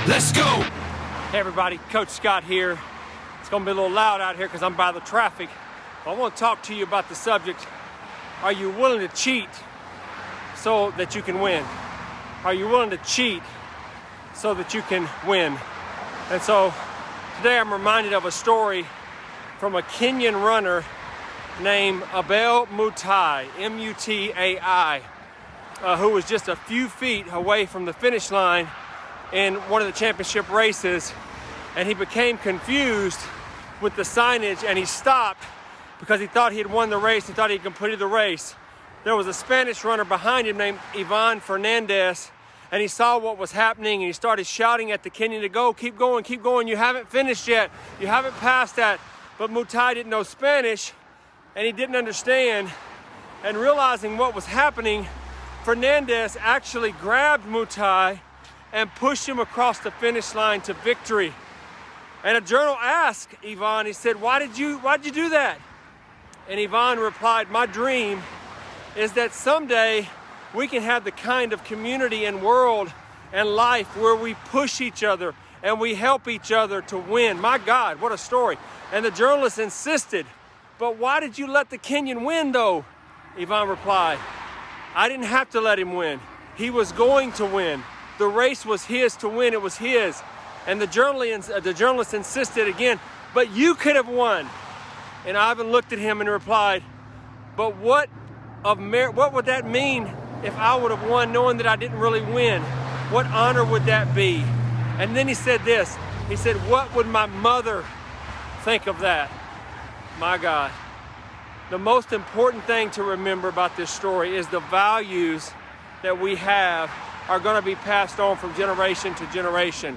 Let's go! Hey everybody, Coach Scott here. It's gonna be a little loud out here because I'm by the traffic. I want to talk to you about the subject, are you willing to cheat so that you can win? Are you willing to cheat so that you can win? And so today I'm reminded of a story from a Kenyan runner named Abel Mutai, M-U-T-A-I, who was just a few feet away from the finish line in one of the championship races, and he became confused with the signage and he stopped because he thought he had won the race. He thought he had completed the race. There was a Spanish runner behind him named Ivan Fernandez, and he saw what was happening and he started shouting at the Kenyan to go, keep going, you haven't finished yet, you haven't passed that. But Mutai didn't know Spanish and he didn't understand, and realizing what was happening, Fernandez actually grabbed Mutai and pushed him across the finish line to victory. And a journal asked Ivan, he said, why did you do that? And Ivan replied, my dream is that someday we can have the kind of community and world and life where we push each other and we help each other to win. My God, what a story. And the journalist insisted, but why did you let the Kenyan win though? Ivan replied, I didn't have to let him win. He was going to win. The race was his to win, it was his. And the journalist insisted again, but you could have won. And Ivan looked at him and replied, but what would that mean if I would have won knowing that I didn't really win? What honor would that be? And then he said this, he said, what would my mother think of that? My God. The most important thing to remember about this story is the values that we have are going to be passed on from generation to generation.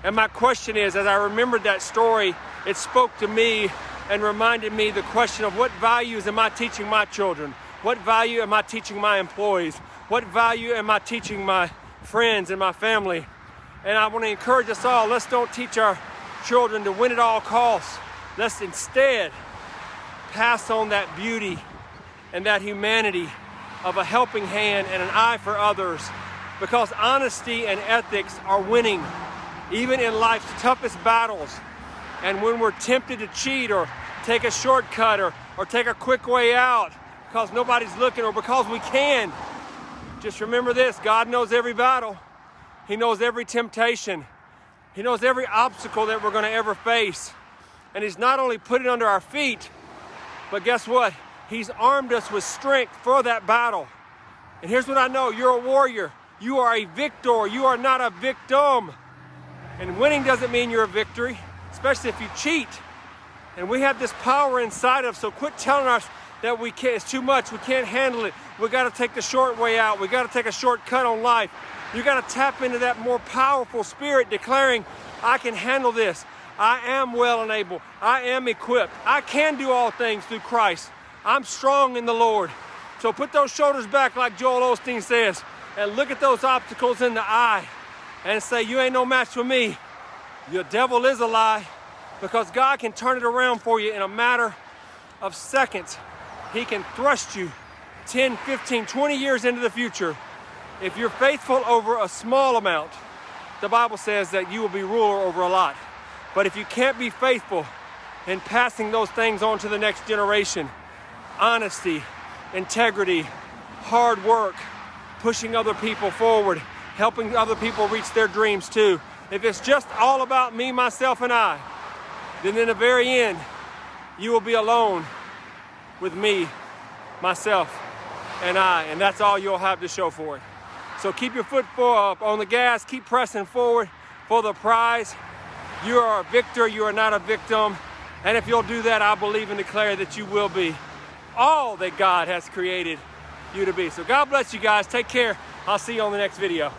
And my question is, as I remembered that story, it spoke to me and reminded me the question of what values am I teaching my children? What value am I teaching my employees? What value am I teaching my friends and my family? And I want to encourage us all, let's don't teach our children to win at all costs. Let's instead pass on that beauty and that humanity of a helping hand and an eye for others, because honesty and ethics are winning even in life's toughest battles. And when we're tempted to cheat or take a shortcut or take a quick way out because nobody's looking or because we can, just remember this, God knows every battle. He knows every temptation. He knows every obstacle that we're going to ever face. And He's not only put it under our feet, but guess what? He's armed us with strength for that battle. And here's what I know, you're a warrior. You are a victor, you are not a victim. And winning doesn't mean you're a victory, especially if you cheat. And we have this power inside of us, so quit telling us that we can't, it's too much, we can't handle it. We gotta take the short way out, we gotta take a shortcut on life. You gotta tap into that more powerful spirit declaring, I can handle this. I am well and able, I am equipped. I can do all things through Christ. I'm strong in the Lord. So put those shoulders back like Joel Osteen says, and look at those obstacles in the eye and say, you ain't no match for me. Your devil is a lie, because God can turn it around for you in a matter of seconds. He can thrust you 10, 15, 20 years into the future. If you're faithful over a small amount, the Bible says that you will be ruler over a lot. But if you can't be faithful in passing those things on to the next generation, honesty, integrity, hard work, pushing other people forward, helping other people reach their dreams too. If it's just all about me, myself, and I, then in the very end, you will be alone with me, myself, and I, and that's all you'll have to show for it. So keep your foot on the gas, keep pressing forward for the prize. You are a victor, you are not a victim. And if you'll do that, I believe and declare that you will be all that God has created you to be. So God bless you guys. Take care. I'll see you on the next video.